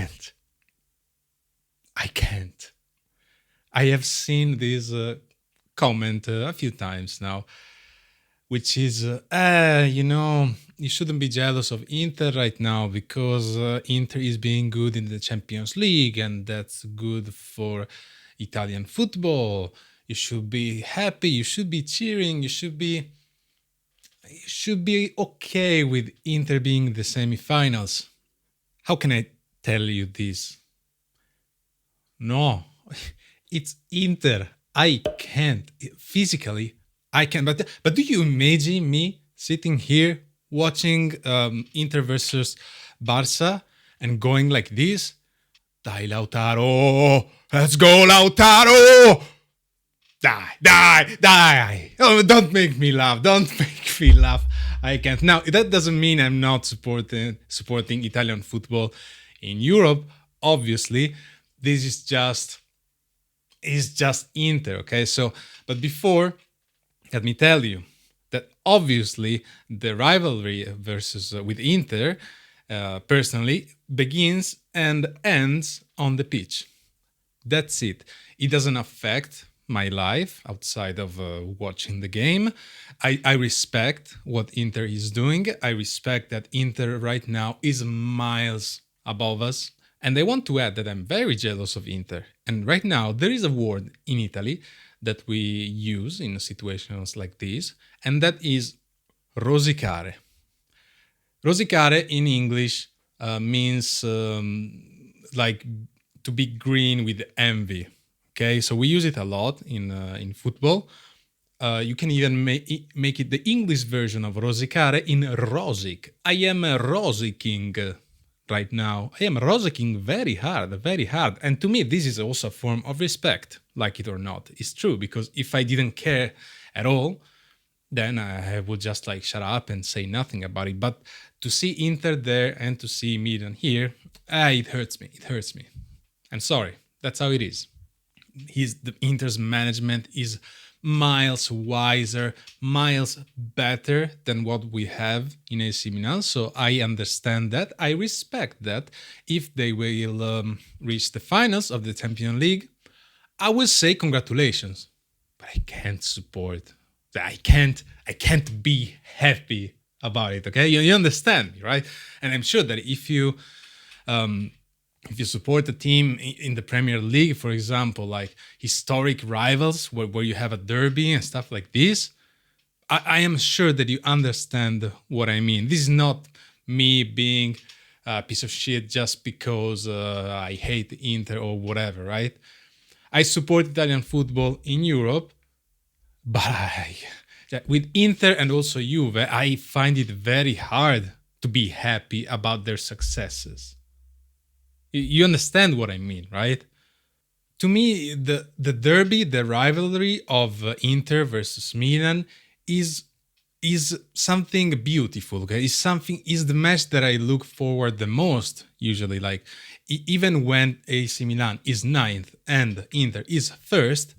can't. I can't. I have seen this comment a few times now, which is, you shouldn't be jealous of Inter right now because Inter is being good in the Champions League and that's good for Italian football. You should be happy. You should be cheering. You should be okay with Inter being the semifinals. How can I tell you this? No, it's Inter. I can't physically. I can, but do you imagine me sitting here watching Inter versus Barca and going like this? Dai Lautaro, let's go Lautaro! Die, die, die! Oh, don't make me laugh! Don't make me laugh! I can't. Now that doesn't mean I'm not supporting Italian football in Europe. Obviously, this is just Inter. Okay, so but before, let me tell you that obviously the rivalry versus with Inter, personally, begins and ends on the pitch. That's it. It doesn't affect my life outside of watching the game. I respect what Inter is doing. I respect that Inter right now is miles above us. And I want to add that I'm very jealous of Inter. And right now, there is a word in Italy that we use in situations like this, and that is rosicare. Rosicare in English means like to be green with envy. Okay, so we use it a lot in football. You can even make it the English version of rosicare in rosic. I am rosicking right now. I am rosicking very hard, very hard. And to me, this is also a form of respect, like it or not. It's true, because if I didn't care at all, then I would just like shut up and say nothing about it. But to see Inter there and to see Milan here, it hurts me. It hurts me. I'm sorry. That's how it is. The Inter's management is miles wiser, miles better than what we have in AC Milan. So I understand that. I respect that. If they will reach the finals of the Champions League, I will say congratulations. But I can't support. I can't be happy about it. Okay, you understand me, right? And I'm sure that if you support a team in the Premier League, for example, like historic rivals where you have a derby and stuff like this, I am sure that you understand what I mean. This is not me being a piece of shit just because I hate Inter or whatever, right? I support Italian football in Europe, but with Inter and also Juve, I find it very hard to be happy about their successes. You understand what I mean, right? To me, the derby, the rivalry of Inter versus Milan is something beautiful. Okay, is the match that I look forward the most usually. Like even when AC Milan is ninth and Inter is first,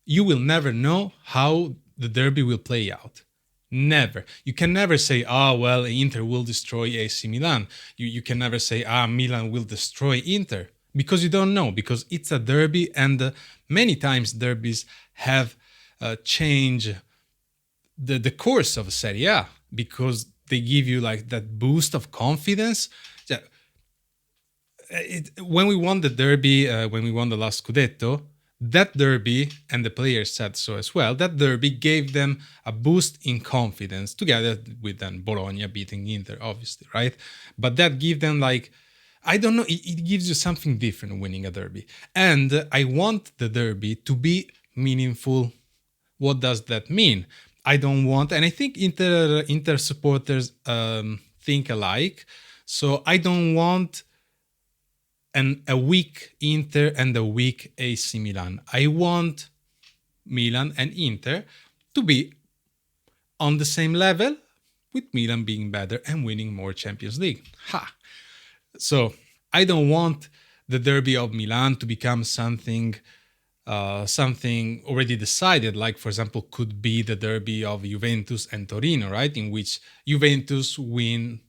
you will never know how the derby will play out. Never. You can never say, well, Inter will destroy AC Milan. You can never say, Milan will destroy Inter. Because you don't know, because it's a derby, and many times derbies have changed the course of Serie A because they give you like that boost of confidence. When we won the derby, when we won the last Scudetto, that derby, and the players said so as well, that derby gave them a boost in confidence, together with then Bologna beating Inter, obviously, right? But that gave them like, I don't know, it gives you something different winning a derby. And I want the derby to be meaningful. What does that mean? I don't want, and I think Inter supporters think alike, so I don't want a weak Inter and a weak AC Milan. I want Milan and Inter to be on the same level, with Milan being better and winning more Champions League. So I don't want the derby of Milan to become something already decided, like for example could be the derby of Juventus and Torino, right? In which Juventus wins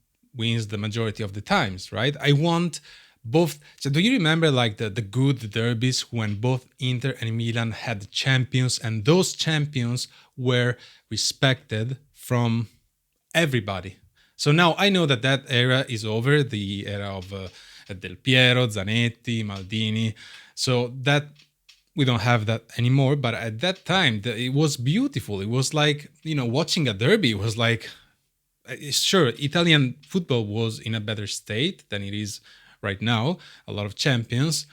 the majority of the times, right? I want Both. So, do you remember like the good derbies when both Inter and Milan had champions, and those champions were respected from everybody? So now I know that that era is over, the era of Del Piero, Zanetti, Maldini. So that we don't have that anymore. But at that time, it was beautiful. It was like, watching a derby was like, sure, Italian football was in a better state than it is right now. A lot of champions.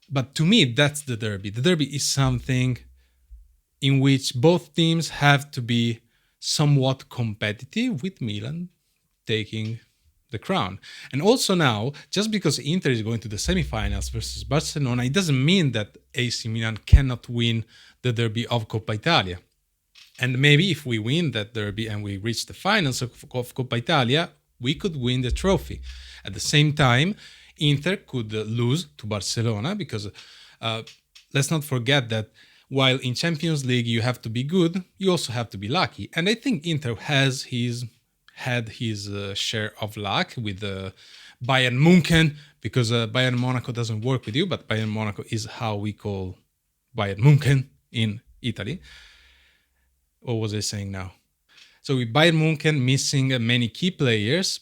But to me, that's the derby. The derby is something in which both teams have to be somewhat competitive, with Milan taking the crown. And also now, just because Inter is going to the semifinals versus Barcelona, it doesn't mean that AC Milan cannot win the derby of Coppa Italia. And maybe if we win that derby and we reach the finals of Coppa Italia, we could win the trophy. At the same time, Inter could lose to Barcelona, because let's not forget that while in Champions League you have to be good, you also have to be lucky. And I think Inter had his share of luck with Bayern Munchen, because Bayern Monaco doesn't work with you, but Bayern Monaco is how we call Bayern Munchen in Italy. What was I saying now? So with Bayern Munchen missing many key players,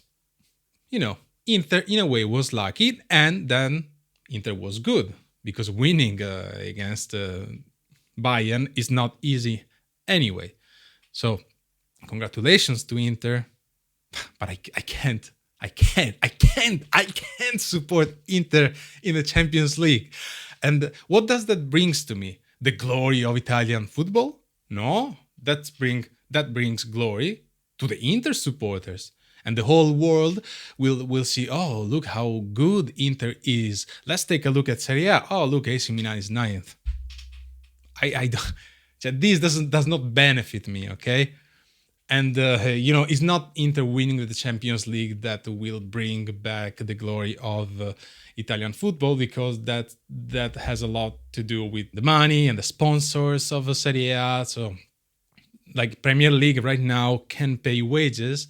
Inter in a way was lucky, and then Inter was good, because winning against Bayern is not easy anyway. So congratulations to Inter, but I can't support Inter in the Champions League. And what does that brings to me? The glory of Italian football? No, that brings glory to the Inter supporters, and the whole world will see. Oh, look how good Inter is. Let's take a look at Serie A. Oh, look, AC Milan is ninth. I don't. This does not benefit me. Okay. And it's not Inter winning the Champions League that will bring back the glory of Italian football, because that has a lot to do with the money and the sponsors of Serie A. So, like, Premier League right now can pay wages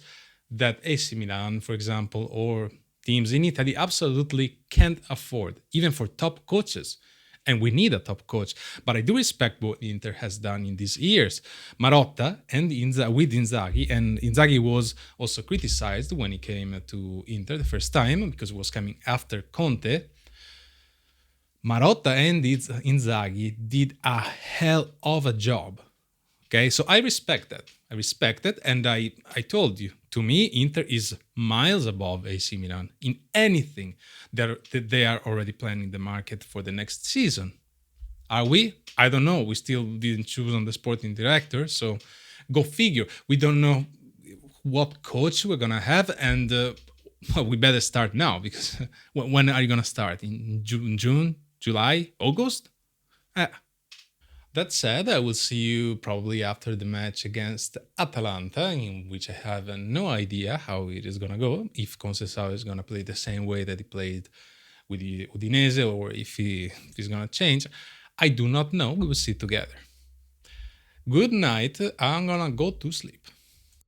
that AC Milan, for example, or teams in Italy absolutely can't afford, even for top coaches. And we need a top coach. But I do respect what Inter has done in these years. Marotta and with Inzaghi, and Inzaghi was also criticized when he came to Inter the first time, because he was coming after Conte. Marotta and Inzaghi did a hell of a job. Okay, so I respect that. And I told you, to me, Inter is miles above AC Milan in anything that they are already planning the market for the next season. Are we? I don't know. We still didn't choose on the sporting director, so go figure. We don't know what coach we're gonna have, and well, we better start now, because when are you gonna start? In June, July, August? That said, I will see you probably after the match against Atalanta, in which I have no idea how it is going to go. If Conceição is going to play the same way that he played with the Udinese, or if he's going to change, I do not know. We will see together. Good night. I'm going to go to sleep.